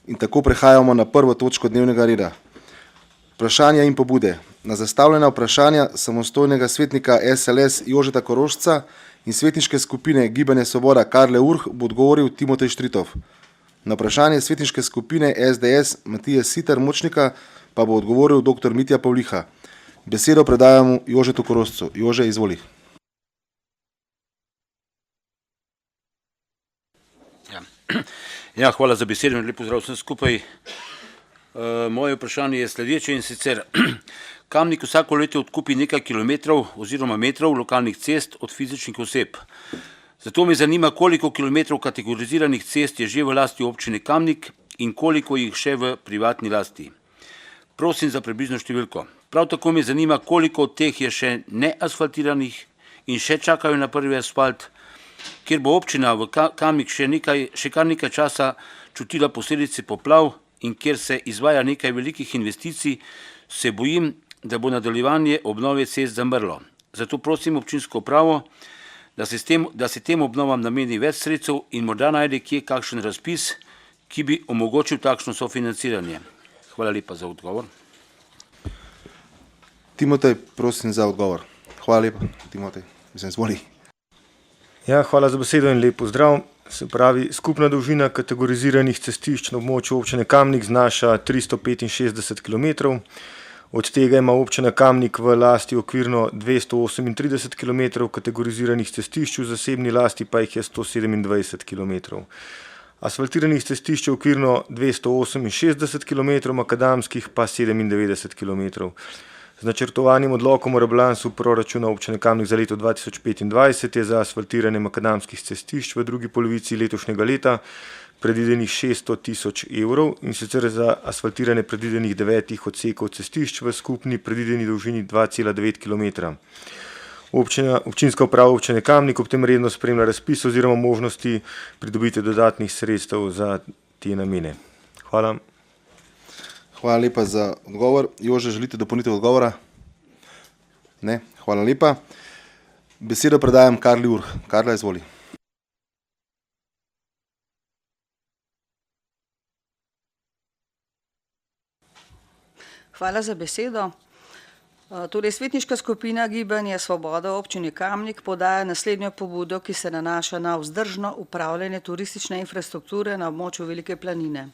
In tako prehajamo na prvo točko dnevnega reda. Vprašanja in pobude. Na zastavljena vprašanja samostojnega svetnika SLS Jožeta Korošca in svetniške skupine Gibanje Svoboda Karle Urh bo odgovoril Timotej Štritov. Na vprašanje svetniške skupine SDS Matije Siter Močnika pa bo odgovoril dr. Mitja Pavliha. Besedo predajamo Jožetu Korošcu. Jože, izvoli. Ja, hvala za besedo in lep pozdrav vsem skupaj. Moje vprašanje je sledeče in sicer Kamnik vsako leto odkupi nekaj kilometrov oziroma metrov lokalnih cest od fizičnih oseb. Zato me zanima, koliko kilometrov kategoriziranih cest je že v lasti občine Kamnik in koliko jih še v privatni lasti. Prosim za približno številko. Prav tako me zanima, koliko od teh je še neasfaltiranih in še čakajo na prvi asfalt, kjer bo občina v Kamnik še kar nekaj časa čutila posledice poplav in kjer se izvaja nekaj velikih investicij, se bojim, da bo nadaljevanje obnove cest zamrlo. Zato prosim občinsko upravo, da se tem obnovam nameni več sredstev in morda najde kje kakšen razpis, ki bi omogočil takšno sofinanciranje. Hvala lepa za odgovor. Timotej, prosim za odgovor. Hvala lepa, Timotej. Izvoli. Ja, hvala za besedo in lep pozdrav. Se pravi, skupna dolžina kategoriziranih cestišč na območju občine Kamnik znaša 365 km. Od tega ima občina Kamnik v lasti okvirno 238 km, kategoriziranih cestišč v zasebni lasti pa jih je 127 km. Asfaltiranih cestišč je okvirno 268 km, makadamskih pa 97 km. Z načrtovanim odlokom o rebalansu proračuna občine Kamnik za leto 2025 je za asfaltiranje makadamskih cestišč v drugi polovici letošnjega leta predvidenih 600 tisoč evrov in sicer za asfaltiranje predvidenih 9 odsekov cestišč v skupni predvideni dolžini 2,9 km. Občinska uprava občine Kamnik ob tem redno spremlja razpis oziroma možnosti pridobitve dodatnih sredstev za te namene. Hvala. Hvala lepa za odgovor. Jože, želite dopolnitev odgovora? Ne? Hvala lepa. Besedo predajam Karli Urh. Karla, izvoli. Hvala za besedo. Torej, svetniška skupina Gibanje Svoboda občine Kamnik podaja naslednjo pobudo, ki se nanaša na vzdržno upravljanje turistične infrastrukture na območju Velike planine.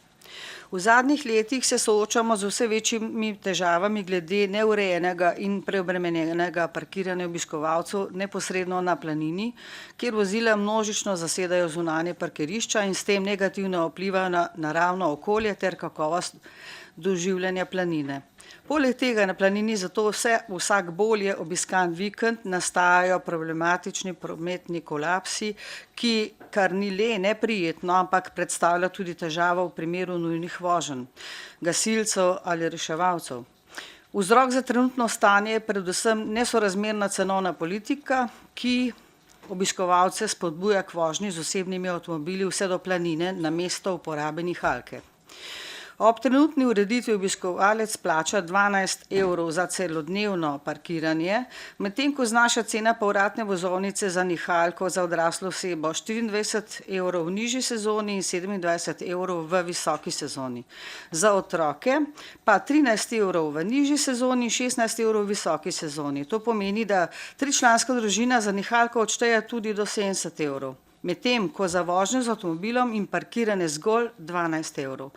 V zadnjih letih se soočamo z vse večjimi težavami glede neurejenega in preobremenjenega parkiranja obiskovalcev neposredno na planini, kjer vozila množično zasedajo zunanje parkirišča in s tem negativno vplivajo na naravno okolje ter kakovost doživljanja planine. Poleg tega na planini zato vsak bolje obiskan vikend nastajajo problematični prometni kolapsi, ki kar ni le neprijetno, ampak predstavlja tudi težavo v primeru nujnih voženj, gasilcev ali reševalcev. Vzrok za trenutno stanje je predvsem nesorazmerna cenovna politika, ki obiskovalce spodbuja k vožnji z osebnimi avtomobili vse do planine namesto uporabe nihalke. Ob trenutni ureditvi obiskovalec plača 12 evrov za celodnevno parkiranje, medtem ko znaša cena povratne vozovnice za nihalko za odraslo osebo 24 evrov v nižji sezoni in 27 evrov v visoki sezoni. Za otroke pa 13 evrov v nižji sezoni in 16 evrov v visoki sezoni. To pomeni, da tričlanska družina za nihalko odšteje tudi do 70 evrov. Medtem ko za vožnjo z avtomobilom in parkiranje zgolj 12 evrov.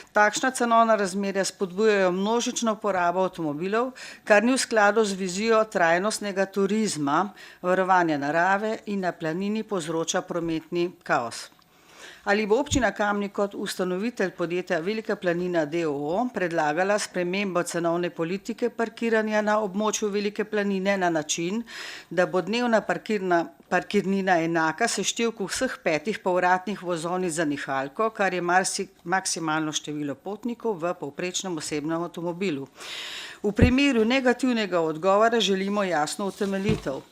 Takšna cenovna razmerja spodbujajo množično porabo avtomobilov, kar ni v skladu z vizijo trajnostnega turizma, varovanja narave in na planini povzroča prometni kaos. Ali bo občina Kamnik kot ustanovitelj podjetja Velika planina d.o.o. predlagala spremembo cenovne politike parkiranja na območju Velike planine na način, da bo dnevna parkirnina enaka seštevku vseh 5 povratnih vozovnic za nihalko, kar je maksimalno število potnikov v povprečnem osebnem avtomobilu. V primeru negativnega odgovora želimo jasno utemeljitev.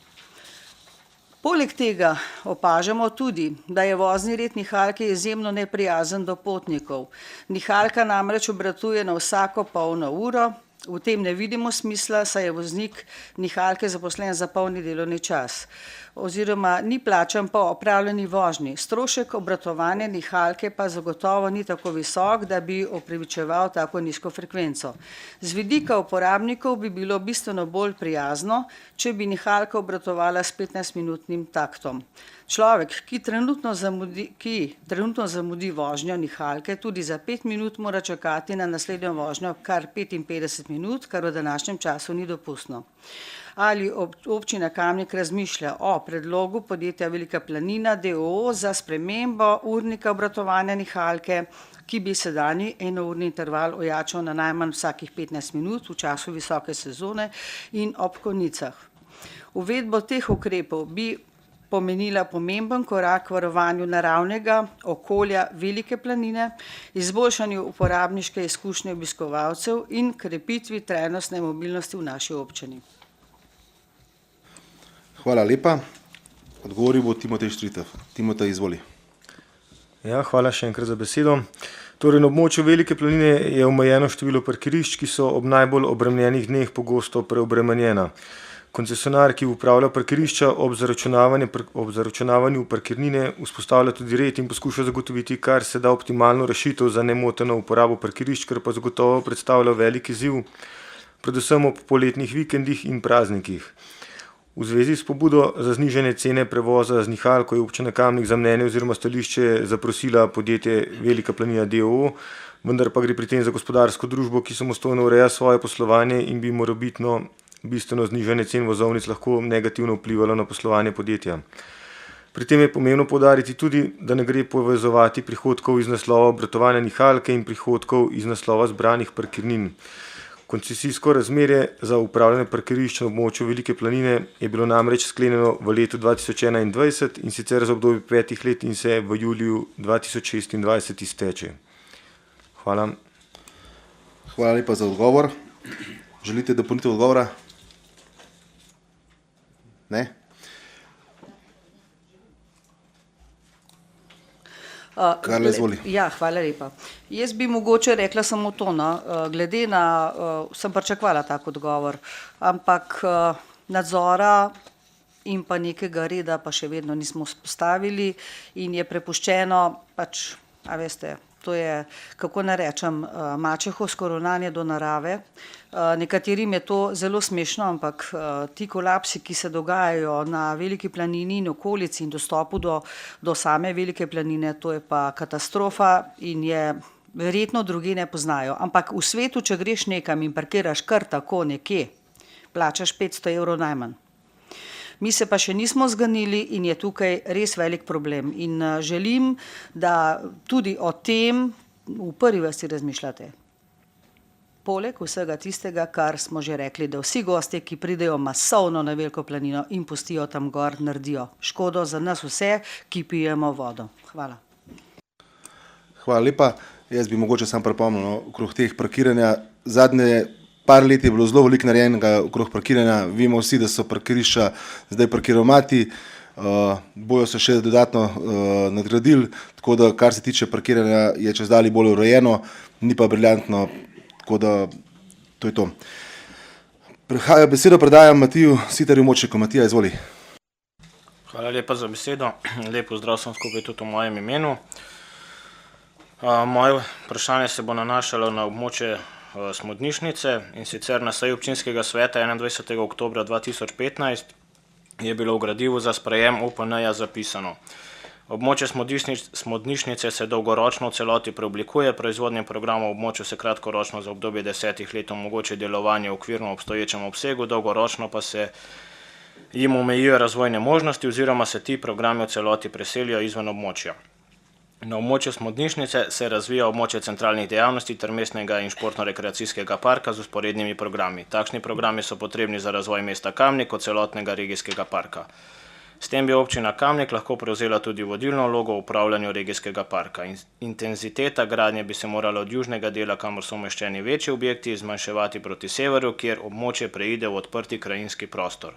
Poleg tega opažamo tudi, da je vozni red nihalke izjemno neprijazen do potnikov. Nihalka namreč obratuje na vsako polno uro, V tem ne vidimo smisla, saj je voznik nihalke zaposlen za polni delovni čas oziroma ni plačan po opravljeni vožnji. Strošek obratovanja nihalke pa zagotovo ni tako visok, da bi opravičeval tako nizko frekvenco. Z vidika uporabnikov bi bilo bistveno bolj prijazno, če bi nihalka obratovala s 15-minutnim taktom. Človek, ki trenutno zamudi vožnjo nihalke, tudi za 5 minut mora čakati na naslednjo vožnjo kar 55 minut, kar v današnjem času ni dopustno. Ali občina Kamnik razmišlja o predlogu podjetja Velika planina d.o.o. za spremembo urnika obratovanja nihalke, ki bi sedanji enourni interval ojačal na najmanj vsakih 15 minut v času visoke sezone in ob konicah. Uvedbo teh ukrepov bi pomenila pomemben korak k varovanju naravnega okolja Velike planine, izboljšanju uporabniške izkušnje obiskovalcev in krepitvi trajnostne mobilnosti v naši občini. Hvala lepa. Odgovoril bo Timotej Štritev. Timotej, izvoli. Ja, hvala še enkrat za besedo. Torej, na območju Velike planine je omejeno število parkirišč, ki so ob najbolj obremenjenih dneh pogosto preobremenjena. Koncesionar, ki upravlja parkirišča, ob zaračunavanju parkirnine vzpostavlja tudi red in poskuša zagotoviti kar se da optimalno rešitev za nemoteno uporabo parkirišč, kar pa zagotovo predstavlja velik izziv, predvsem ob poletnih vikendih in praznikih. V zvezi s pobudo za znižanje cene prevoza z nihalko je občina Kamnik za mnenje oziroma stališče zaprosila podjetje Velika planina d.o.o., vendar pa gre pri tem za gospodarsko družbo, ki samostojno ureja svoje poslovanje in bi morebitno bistveno znižanje cen vozovnic lahko negativno vplivalo na poslovanje podjetja. Pri tem je pomembno poudariti tudi, da ne gre povezovati prihodkov iz naslova obratovanja nihalke in prihodkov iz naslova zbranih parkirnin. Koncesijsko razmerje za upravljanje parkirišč na območju Velike planine je bilo namreč sklenjeno v letu 2021 in sicer za obdobje 5 let in se v juliju 2026 izteče. Hvala. Hvala lepa za odgovor. Želite dopolnitev odgovora? Ne? Karla, izvoli. Ja, hvala lepa. Jaz bi mogoče rekla samo to, glede na, sem pričakovala tak odgovor, ampak nadzora in pa nekega reda pa še vedno nismo vzpostavili in je prepuščeno pač, a veste, to je, kako naj rečem, mačehovsko ravnanje do narave. Nekaterim je to zelo smešno, ampak ti kolapsi, ki se dogajajo na Veliki planini in okolici in dostopu do same Velike planine, to je pa katastrofa in je verjetno drugi ne poznajo. Ampak v svetu, če greš nekam in parkiraš kar tako nekje, plačaš 500 € najmanj. Mi se pa še nismo zganili in je tukaj res velik problem. In želim, da tudi o tem v prvi vrsti razmišljate. Poleg vsega tistega, kar smo že rekli, da vsi gostje, ki pridejo masovno na Veliko planino in pustijo tam gor, naredijo škodo za nas vse, ki pijemo vodo. Hvala. Hvala lepa. Jaz bi mogoče sam pripomnil okrog teh parkiranja. Zadnje par let je bilo zelo veliko narejenega okrog parkiranja. Vemo vsi, da so parkirišča zdaj parkiromati, bojo se še dodatno nadgradili, tako da kar se tiče parkiranja je čezdalje bolj urejeno, ni pa briljantno, tako da to je to. Besedo predajam Matiju Siterju Močniku. Matija, izvoli. Hvala lepa za besedo. Lep pozdrav sem skupaj tudi v mojem imenu. Moje vprašanje se bo nanašalo na območje Smodnišnice in sicer na seji občinskega sveta 21. oktobra 2015 je bilo v gradivu za sprejem OPN-ja zapisano. Območje Smodnišnice se dolgoročno v celoti preoblikuje, proizvodnje programov območju se kratkoročno za obdobje 10 let omogoči delovanje v okvirno obstoječem obsegu, dolgoročno pa se jim omejijo razvojne možnosti oziroma se ti programi v celoti preselijo izven območja. Na območju Smodnišnice se razvija območje centralnih dejavnosti ter mestnega in športno-rekreacijskega parka z vzporednimi programi. Takšni programi so potrebni za razvoj mesta Kamnik kot celotnega regijskega parka. S tem bi občina Kamnik lahko prevzela tudi vodilno vlogo v upravljanju regijskega parka. Intenziteta gradnje bi se morala od južnega dela, kamor so umeščeni večji objekti, zmanjševati proti severu, kjer območje preide v odprti krajinski prostor.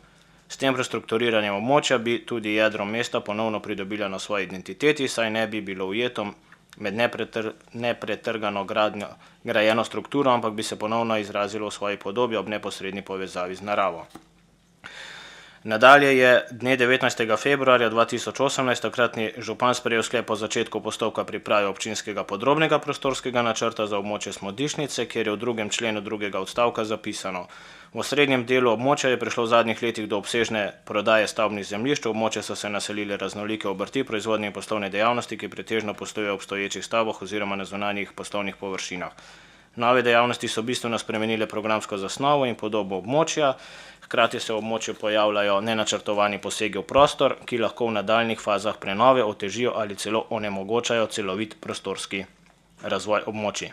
S tem prestrukturiranjem območja bi tudi jedro mesta ponovno pridobila na svoji identiteti, saj ne bi bilo ujeto med nepretrgano grajeno strukturo, ampak bi se ponovno izrazilo v svoji podobi ob neposredni povezavi z naravo. Nadalje je dne 19. februarja 2018 takratni župan sprejel sklep o začetku postopka priprave občinskega podrobnega prostorskega načrta za območje Smodišnice, kjer je v 2. členu 2. odstavka zapisano: v osrednjem delu območja je prišlo v zadnjih letih do obsežne prodaje stavbnih zemljišč, v območje so se naselile raznolike obrti, proizvodne in poslovne dejavnosti, ki pretežno poslujejo v obstoječih stavbah oziroma na zunanjih poslovnih površinah. Nove dejavnosti so bistveno spremenile programsko zasnovo in podobo območja, hkrati se v območju pojavljajo nenačrtovani posegi v prostor, ki lahko v nadaljnih fazah prenove otežijo ali celo onemogočajo celovit prostorski razvoj območij.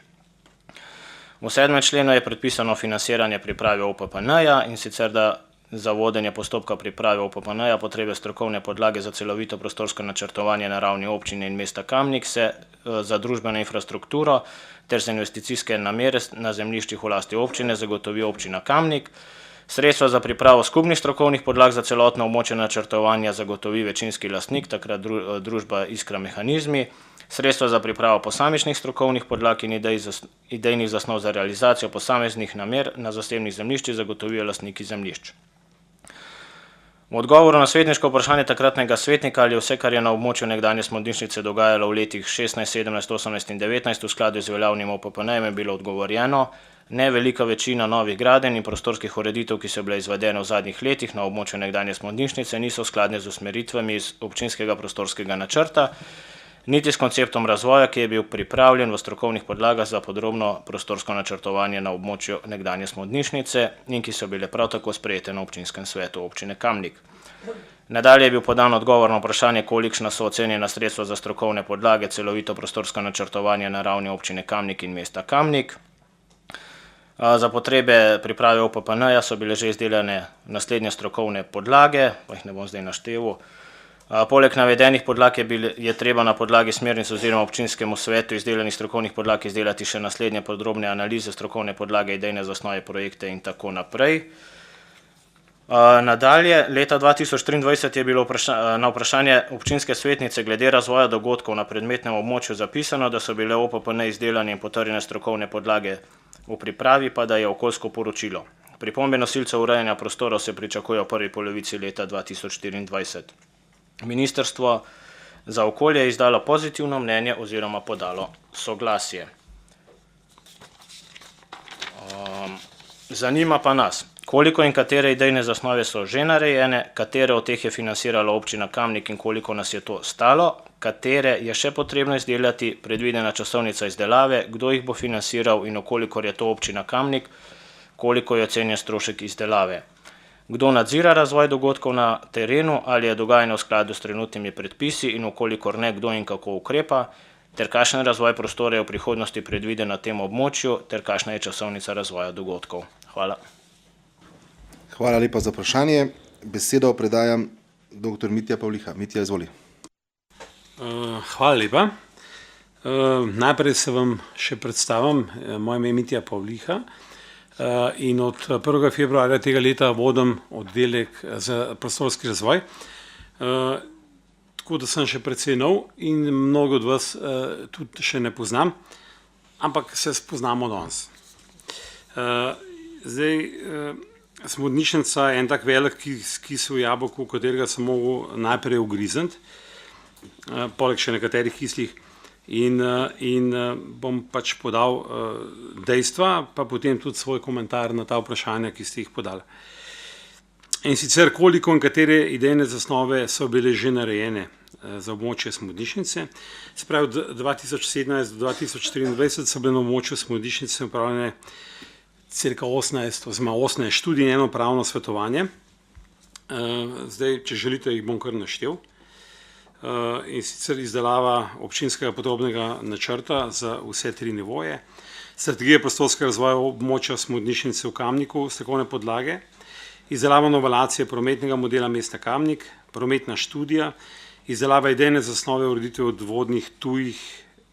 V 7. členu je predpisano financiranje priprave OPPN-ja, in sicer da za vodenje postopka priprave OPPN-ja potrebe strokovne podlage za celovito prostorsko načrtovanje na ravni občine in mesta Kamnik se za družbeno infrastrukturo ter za investicijske namere na zemljiščih v lasti občine zagotovi občina Kamnik. Sredstva za pripravo skupnih strokovnih podlag za celotno območje načrtovanja zagotovi večinski lastnik, takrat družba Iskra Mehanizmi. Sredstva za pripravo posamičnih strokovnih podlag in idejnih zasnov za realizacijo posameznih namer na zasebnih zemljiščih zagotovijo lastniki zemljišč. V odgovoru na svetniško vprašanje takratnega svetnika, ali je vse, kar je na območju nekdanje Smodišnice dogajalo v letih 16, 17, 18 in 19 v skladu z veljavnim OPPN-jem, je bilo odgovorjeno: ne, velika večina novih gradenj in prostorskih ureditev, ki so bile izvedene v zadnjih letih na območju nekdanje Smodišnice, niso skladne z usmeritvami iz občinskega prostorskega načrta, niti s konceptom razvoja, ki je bil pripravljen v strokovnih podlagah za podrobno prostorsko načrtovanje na območju nekdanje Smodišnice in ki so bile prav tako sprejete na občinskem svetu občine Kamnik. Nadalje je bil podan odgovor na vprašanje, kolikšna so ocenjena sredstva za strokovne podlage, celovito prostorsko načrtovanje na ravni občine Kamnik in mesta Kamnik. Za potrebe priprave OPPN-ja so bile že izdelane naslednje strokovne podlage, pa jih ne bom zdaj našteval. Poleg navedenih podlag je treba na podlagi smernic oziroma občinskemu svetu izdelanih strokovnih podlag izdelati še naslednje podrobne analize, strokovne podlage, idejne zasnove, projekte in tako naprej. Nadalje, leta 2023 je bilo na vprašanje občinske svetnice glede razvoja dogodkov na predmetnem območju zapisano, da so bile OPPN izdelane in potrjene strokovne podlage v pripravi, pa da je okoljsko poročilo. Pripombe nosilcev urejanja prostorov se pričakujejo v prvi polovici leta 2024. Ministrstvo za okolje je izdalo pozitivno mnenje oziroma podalo soglasje. Zanima pa nas, koliko in katere idejne zasnove so že narejene, katere od teh je financirala občina Kamnik in koliko nas je to stalo, katere je še potrebno izdelati, predvidena časovnica izdelave, kdo jih bo financiral in okolikor je to občina Kamnik, koliko je ocenjen strošek izdelave. Kdo nadzira razvoj dogodkov na terenu, ali je dogajanje v skladu s trenutnimi predpisi in okolikor ne, kdo in kako ukrepa, ter kakšen razvoj prostora je v prihodnosti predviden na tem območju, ter kakšna je časovnica razvoja dogodkov. Hvala. Hvala lepa za vprašanje. Besedo predajam dr. Mitja Pavliha. Mitja, izvoli. Hvala lepa. Najprej se vam še predstavim. Moje ime je Mitja Pavliha in od 1. februarja tega leta vodim oddelek za prostorski razvoj. Tako da sem še precej nov in mnogo od vas tudi še ne poznam, ampak se spoznamo danes. Zdaj, Smodišnica je en tak velik kis v jabolku, v katerega sem mogel najprej ugrizniti, poleg še nekaterih kislih, in bom pač podal dejstva, pa potem tudi svoj komentar na ta vprašanja, ki ste jih podali. In sicer, koliko in katere idejne zasnove so bile že narejene za območje Smodišnice. Se pravi, od 2017 do 2024 so bile na območju Smodišnice upravljene cirka 18 študij in eno pravno svetovanje. Zdaj, če želite, jih bom kar naštel. In sicer izdelava občinskega podrobnega načrta za vse 3 nivoje, strategija prostorskega razvoja območja Smodišnice v Kamniku, strokovne podlage, izdelava novelacije prometnega modela mesta Kamnik, prometna študija, izdelava idejne zasnove ureditve odvodnih, tujih,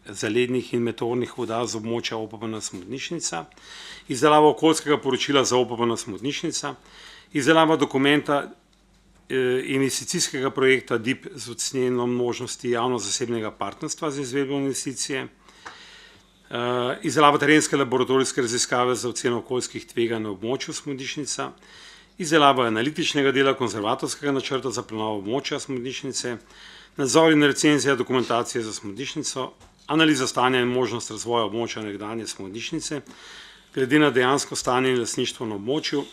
zalednih in meteornih voda z območja OPPN Smodišnica, izdelava okoljskega poročila za OPPN Smodišnica, izdelava dokumenta investicijskega projekta DIP z ocenjeno možnosti javno-zasebnega partnerstva za izvedbo investicije, izdelava terenske laboratorijske raziskave za oceno okoljskih tveganj na območju Smodnišnica, izdelava analitičnega dela konzervatorskega načrta za prenovo območja Smodnišnice, nadzor in recenzija dokumentacije za Smodnišnico, analiza stanja in možnost razvoja območja nekdanje Smodnišnice, glede na dejansko stanje in lastništvo na območju,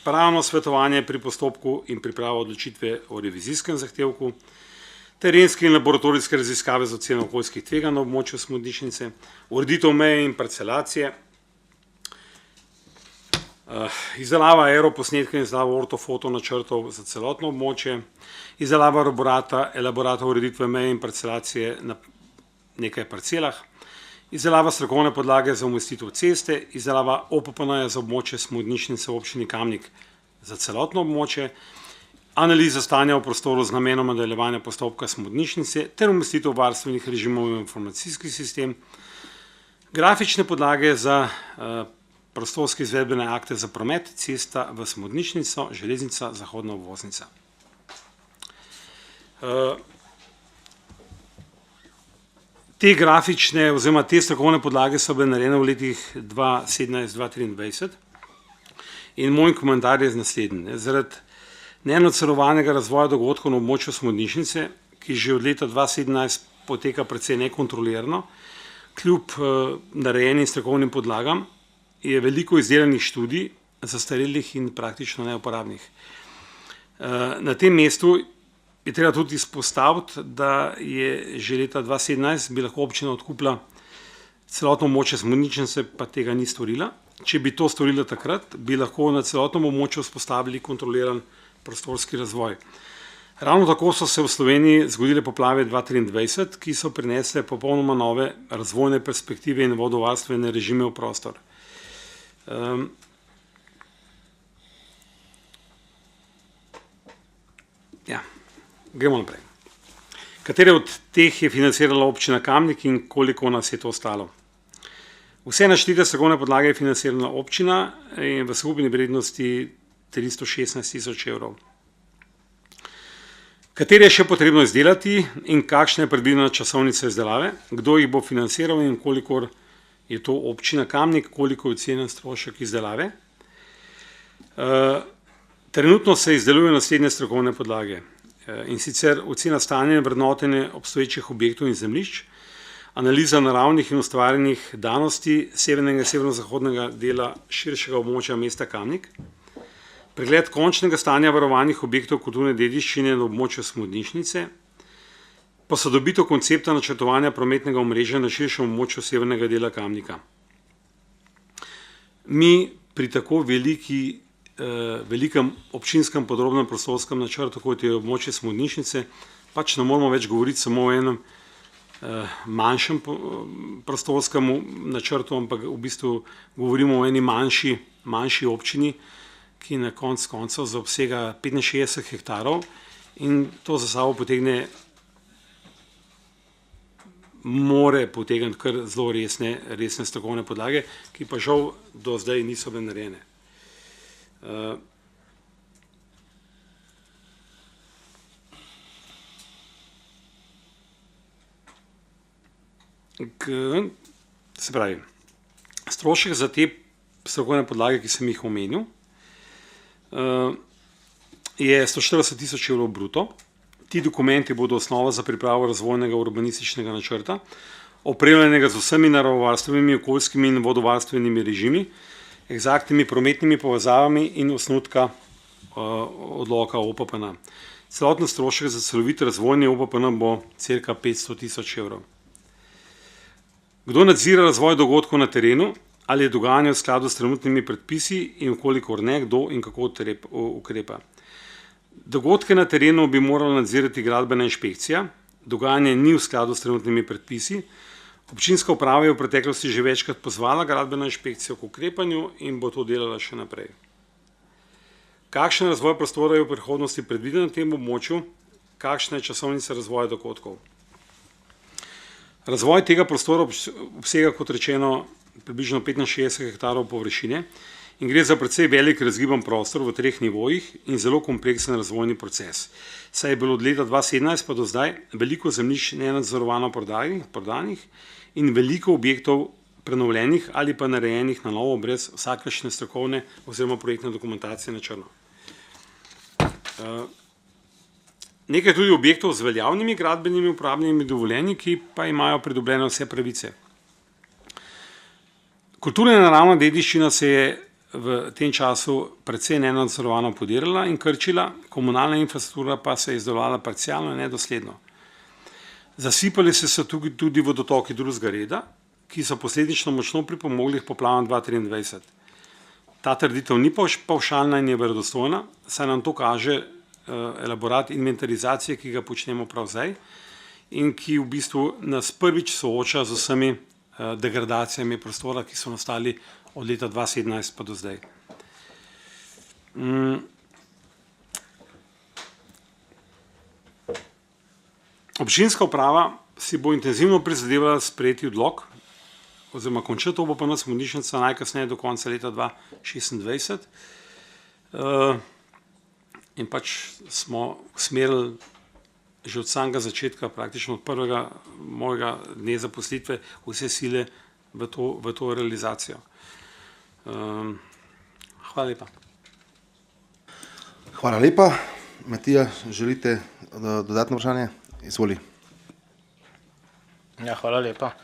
pravno svetovanje pri postopku in priprava odločitve o revizijskem zahtevku, terenske in laboratorijske raziskave za oceno okoljskih tveganj na območju Smodnišnice, ureditev meje in parcelacije, izdelava aeroposnetka in izdelava ortofoto načrtov za celotno območje, izdelava elaborata ureditve meje in parcelacije na nekaj parcelah, izdelava strokovne podlage za umestitev ceste, izdelava OPPN-ja za območje Smodnišnice v občini Kamnik za celotno območje, analiza stanja v prostoru z namenom nadaljevanja postopka Smodnišnice ter umestitev varstvenih režimov v informacijski sistem, grafične podlage za prostorske izvedbene akte za promet, cesta v Smodnišnico, železnica, zahodna obvoznica. Te grafične oziroma te strokovne podlage so bile narejene v letih 2017-2023 in moj komentar je naslednji. Zaradi nenadzorovanega razvoja dogodkov na območju Smodnišnice, ki že od leta 2017 poteka precej nekontrolirano, kljub narejenim strokovnim podlagam, je veliko izdelanih študij, zastarelih in praktično neuporabnih. Na tem mestu je treba tudi izpostaviti, da je že leta 2017 bi lahko občina odkupila celotno območje Smodnišnice, pa tega ni storila. Če bi to storila takrat, bi lahko na celotnem območju vzpostavili kontroliran prostorski razvoj. Ravno tako so se v Sloveniji zgodile poplave 2023, ki so prinesle popolnoma nove razvojne perspektive in vodovarstvene režime v prostor. Gremo naprej. Katere od teh je financirala občina Kamnik in koliko nas je to stalo? Vse naštete strokovne podlage je financirala občina in v skupni vrednosti 316.000 evrov. Katere je še potrebno izdelati in kakšna je predvidena časovnica izdelave, kdo jih bo financiral in kolikor je to občina Kamnik, koliko je ocenjen strošek izdelave. Trenutno se izdelujejo naslednje strokovne podlage. In sicer ocena stanja in vrednotenje obstoječih objektov in zemljišč, analiza naravnih in ustvarjenih danosti severnega in severno-zahodnega dela širšega območja mesta Kamnik, pregled končnega stanja varovanih objektov kulturne dediščine na območju Smodnišnice, posodobitev koncepta načrtovanja prometnega omrežja na širšem območju severnega dela Kamnika. Mi pri tako velikem občinskem podrobnem prostorskem načrtu, kot je območje Smodnišnice, pač ne moramo več govoriti samo o enem manjšem prostorskem načrtu, ampak v bistvu govorimo o eni manjši občini, ki na koncu koncev zaobsega 65 hektarov in to za sabo more potegniti kar zelo resne strokovne podlage, ki pa žal do zdaj niso bile narejene. Se pravi, strošek za te strokovne podlage, ki sem jih omenil, je 140.000 evrov bruto. Ti dokumenti bodo osnova za pripravo razvojnega urbanističnega načrta, opremljenega z vsemi naravovarstvenimi, okoljskimi in vodovarstvenimi režimi, eksaktnimi prometnimi povezavami in osnutka odloka OPPN. Celoten strošek za celovit razvojni OPPN bo cirka 500.000 evrov. Kdo nadzira razvoj dogodkov na terenu, ali je dogajanje v skladu s trenutnimi predpisi in kolikor ne, kdo in kako ukrepa. Dogodke na terenu bi morala nadzirati gradbena inšpekcija, dogajanje ni v skladu s trenutnimi predpisi, občinska uprava je v preteklosti že večkrat pozvala gradbeno inšpekcijo k ukrepanju in bo to delala še naprej. Kakšen razvoj prostora je v prihodnosti predviden na tem območju, kakšna je časovnica razvoja dogodkov? Razvoj tega prostora obsega, kot rečeno, približno 65 hektarov površine in gre za precej velik razgiban prostor v 3 nivojih in zelo kompleksen razvojni proces. Saj je bilo od leta 2017 pa do zdaj veliko zemljišč nenadzorovano prodanih in veliko objektov prenovljenih ali pa narejenih na novo brez vsakršne strokovne oziroma projektne dokumentacije na črno. Nekaj tudi objektov z veljavnimi gradbenimi uporabnimi dovoljenji, ki pa imajo pridobljene vse pravice. Kulturna in naravna dediščina se je v tem času precej nenadzorovano podirala in krčila, komunalna infrastruktura pa se je izdelovala parcialno in nedosledno. Zasipali se tudi vodotoki drugega reda, ki so posledično močno pripomogli k poplavam 2023. Ta trditev ni pavšalna in je verodostojna, saj nam to kaže elaborat inventarizacije, ki ga počnemo prav zdaj in ki v bistvu nas prvič sooča z vsemi degradacijami prostora, ki so nastali od leta 2017 pa do zdaj. Občinska uprava si bo intenzivno prizadevala sprejeti odlok oziroma končati OPPN Smodnišnica najkasneje do konca leta 2026. In pač smo usmerili že od samega začetka, praktično od prvega mojega dne zaposlitve, vse sile v to realizacijo. Hvala lepa. Hvala lepa. Matija, želite dodatno vprašanje? Izvoli. Ja, hvala lepa.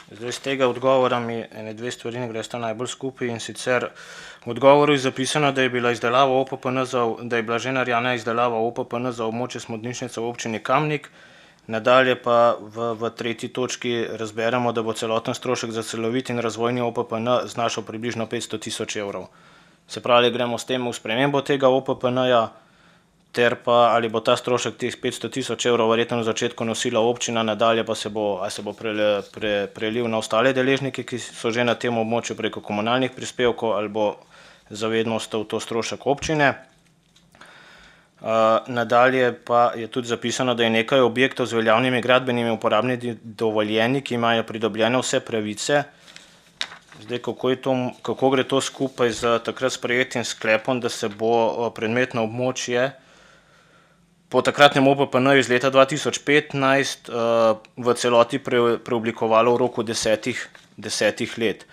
Zdaj, z tega odgovora mi ene 2 stvari ne gresta najbolj skupaj, in sicer v odgovoru je zapisano, da je bila že narejena izdelava OPPN za območje Smodnišnice v občini Kamnik, nadalje pa v 3. točki razberemo, da bo celoten strošek za celovit in razvojni OPPN znašal približno 500 000 evrov. Se pravi, gremo s tem v spremembo tega OPPN-ja, ter pa ali bo ta strošek teh 500 000 evrov verjetno na začetku nosila občina, nadalje pa se bo prelil na ostale deležnike, ki so že na tem območju preko komunalnih prispevkov, ali bo zavedno ostal to strošek občine. Nadalje pa je tudi zapisano, da je nekaj objektov z veljavnimi gradbenimi uporabnimi dovoljenji, ki imajo pridobljene vse pravice. Zdaj, kako gre to skupaj z takrat sprejetim sklepom, da se bo predmetno območje po takratnem OPPN-ju iz leta 2015 v celoti preoblikovalo v roku 10 let.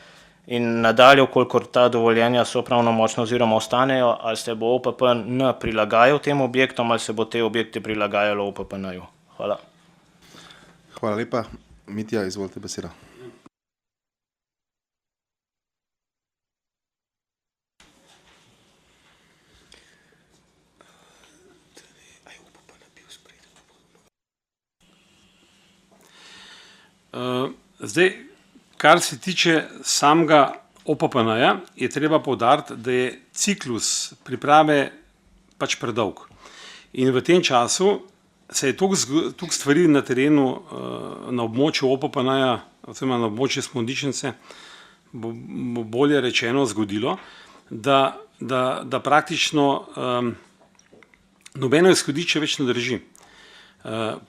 In nadalje, vkolikor ta dovoljenja so pravnomočna oziroma ostanejo, ali se bo OPPN prilagajal tem objektom, ali se bo te objekte prilagajalo OPPN-ju. Hvala. Hvala lepa. Mitja, izvolite besedo. Zdaj, kar se tiče samega OPPN-ja, je treba poudariti, da je ciklus priprave pač predolg. In v tem času se je toliko stvari na terenu, na območju OPPN-ja, oziroma na območju Smodnišnice, bo bolje rečeno zgodilo, da praktično nobeno izhodišče več ne drži.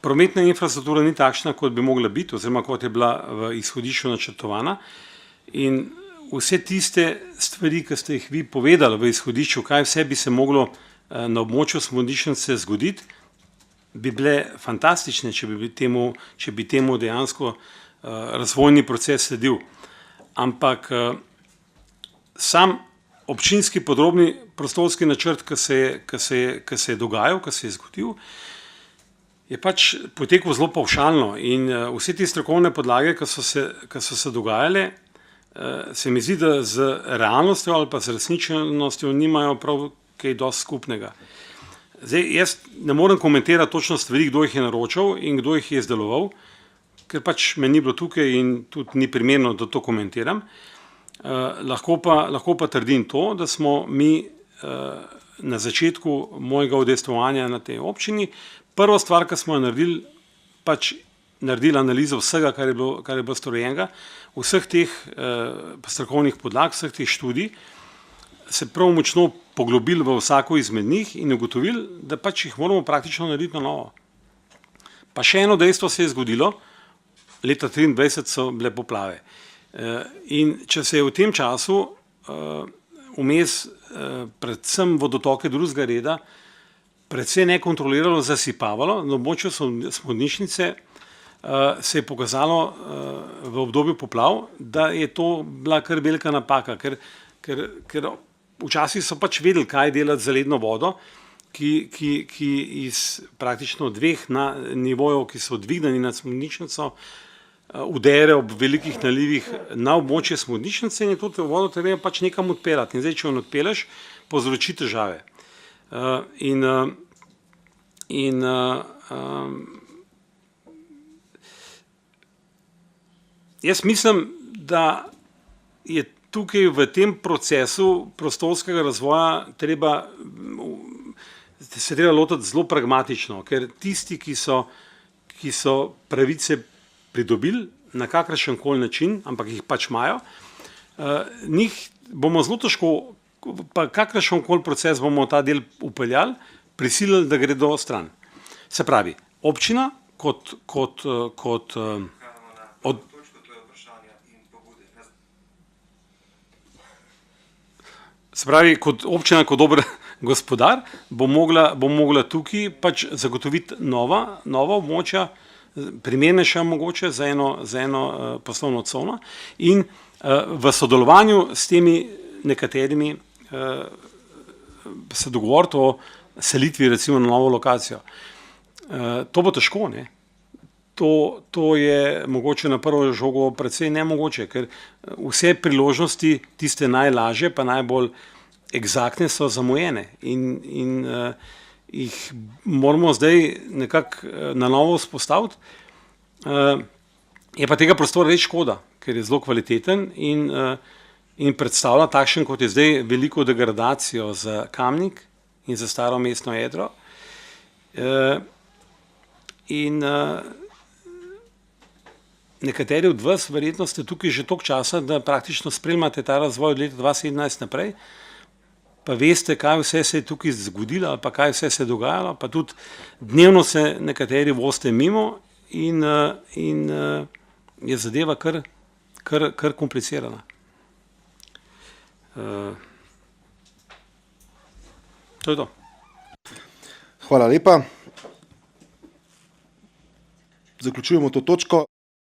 Prometna infrastruktura ni takšna, kot bi mogla biti, oziroma kot je bila v izhodišču načrtovana. In vse tiste stvari, ki ste jih vi povedali v izhodišču, kaj vse bi se moglo na območju Smodnišnice zgoditi, bi bile fantastične, če bi temu dejansko razvojni proces sledil. Ampak sam občinski podrobni prostorski načrt, ki se je dogajal, ki se je zgodil, je pač potekal zelo pavšalno in vse te strokovne podlage, ki so se dogajale, se mi zdi, da z realnostjo ali pa z resničnostjo nimajo prav kaj dosti skupnega. Zdaj, jaz ne morem komentirati točno stvari, kdo jih je naročal in kdo jih je izdeloval, ker pač me ni bilo tukaj in tudi ni primerno, da to komentiram. Lahko pa trdim to, da smo mi na začetku mojega udejstvovanja na tej občini prva stvar, ki smo jo naredili, pač naredili analizo vsega, kar je bilo storjenega, vseh teh strokovnih podlag, vseh teh študij, se prav močno poglobili v vsako izmed njih in ugotovili, da pač jih moramo praktično narediti na novo. Pa še eno dejstvo se je zgodilo, leta 2023 so bile poplave. In če se je v tem času vmes predvsem vodotoke drugega reda precej nekontrolirano zasipavalo. Na območju Smodnišnice se je pokazalo v obdobju poplav, da je to bila kar velika napaka, ker včasih so pač vedeli, kaj delati z zaledno vodo, ki iz praktično dveh nivojev, ki so dvignjeni nad Smodnišnico, udere ob velikih nalivih na območje Smodnišnice in je to vodo treba pač nekam odpeljati. In zdaj, če jo odpelješ, povzroči težave. Jaz mislim, da je tukaj v tem procesu prostorskega razvoja se treba lotiti zelo pragmatično, ker tisti, ki so pravice pridobili na kakršen koli način, ampak jih pač imajo, njih bomo zelo težko, pa kakršen koli proces bomo ta del upeljali, prisilili, da gre do stran. Se pravi, občina kot občina, kot dober gospodar, bo mogla tukaj pač zagotoviti nova območja, primernejša mogoče za eno poslovno cono in v sodelovanju s temi nekaterimi se dogovoriti o selitvi recimo na novo lokacijo. To bo težko, ne? To je mogoče na prvo žogo precej nemogoče, ker vse priložnosti, tiste najlažje pa najbolj eksaktne, so zamujene in jih moramo zdaj nekako na novo vzpostaviti. Je pa tega prostora res škoda, ker je zelo kvaliteten in predstavlja takšen, kot je zdaj, veliko degradacijo za Kamnik in za staro mestno jedro. Nekateri od vas verjetno ste tukaj že toliko časa, da praktično spremljate ta razvoj od leta 2017 naprej, pa veste, kaj vse se je tukaj zgodilo ali pa kaj vse se je dogajalo, pa tudi dnevno se nekateri vozite mimo in je zadeva kar komplicirana. To je to. Hvala lepa. Zaključujemo to točko.